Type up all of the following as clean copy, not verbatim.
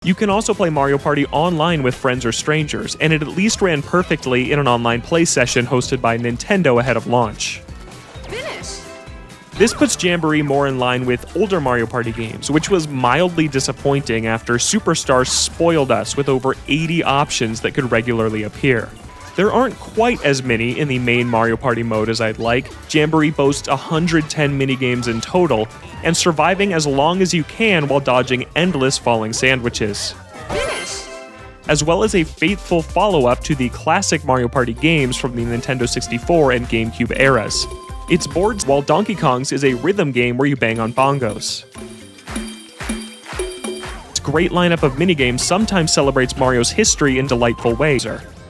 You can also play Mario Party online with friends or strangers, and it at least ran perfectly in an online play session hosted by Nintendo ahead of launch. Finish. This puts Jamboree more in line with older Mario Party games, which was mildly disappointing after Superstars spoiled us with over 80 options that could regularly appear. There aren't quite as many in the main Mario Party mode as I'd like. Jamboree boasts 110 minigames in total, and surviving as long as you can while dodging endless falling sandwiches. Finish. As well as a faithful follow-up to the classic Mario Party games from the Nintendo 64 and GameCube eras. It's boards, while Donkey Kong's is a rhythm game where you bang on bongos. Its great lineup of minigames sometimes celebrates Mario's history in delightful ways.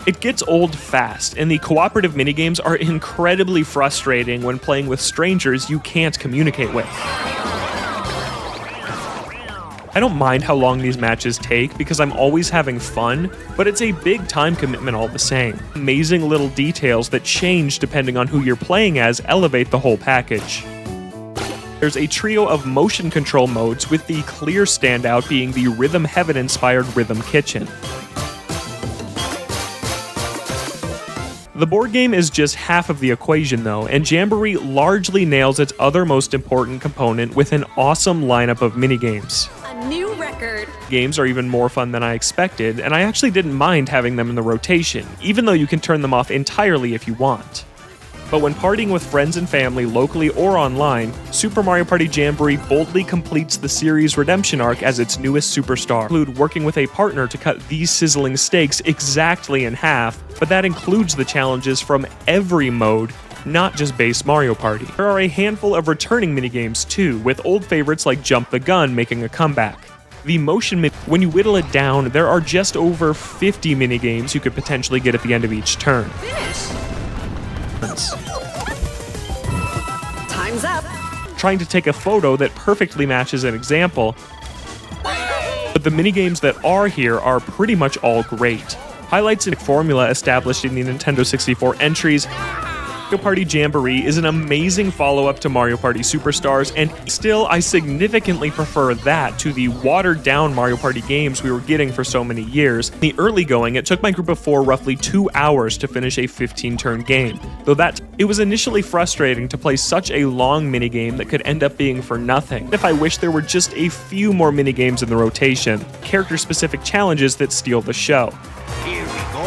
It gets old fast, and the cooperative minigames are incredibly frustrating when playing with strangers you can't communicate with. I don't mind how long these matches take because I'm always having fun, but it's a big time commitment all the same. Amazing little details that change depending on who you're playing as elevate the whole package. There's a trio of motion control modes, with the clear standout being the Rhythm Heaven-inspired Rhythm Kitchen. The board game is just half of the equation though, and Jamboree largely nails its other most important component with an awesome lineup of minigames. A new record. Games are even more fun than I expected, and I actually didn't mind having them in the rotation, even though you can turn them off entirely if you want. But when partying with friends and family locally or online, Super Mario Party Jamboree boldly completes the series' redemption arc as its newest superstar. Include working with a partner to cut these sizzling steaks exactly in half, but that includes the challenges from every mode, not just base Mario Party. There are a handful of returning minigames too, with old favorites like Jump the Gun making a comeback. The motion when you whittle it down, there are just over 50 minigames you could potentially get at the end of each turn. Finish. Time's up. Trying to take a photo that perfectly matches an example, but the minigames that are here are pretty much all great. Highlights in formula established in the Nintendo 64 entries, Mario Party Jamboree is an amazing follow-up to Mario Party Superstars, and still I significantly prefer that to the watered-down Mario Party games we were getting for so many years. In the early going, it took my group of 4 roughly 2 hours to finish a 15-turn game, though it was initially frustrating to play such a long minigame that could end up being for nothing. If I wish there were just a few more minigames in the rotation, character-specific challenges that steal the show. Here we go.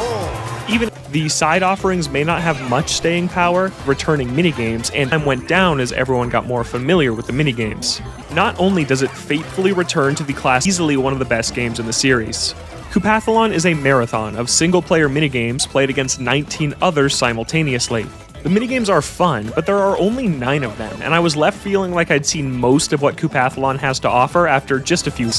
Even the side offerings may not have much staying power, returning minigames, and time went down as everyone got more familiar with the minigames. Not only does it faithfully return to the class, easily one of the best games in the series. Koopathlon is a marathon of single-player minigames played against 19 others simultaneously. The minigames are fun, but there are only 9 of them, and I was left feeling like I'd seen most of what Koopathlon has to offer after just a few.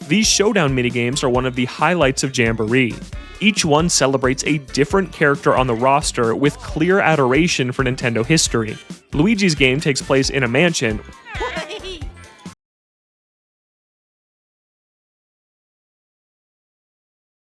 These showdown minigames are one of the highlights of Jamboree. Each one celebrates a different character on the roster with clear adoration for Nintendo history. Luigi's game takes place in a mansion,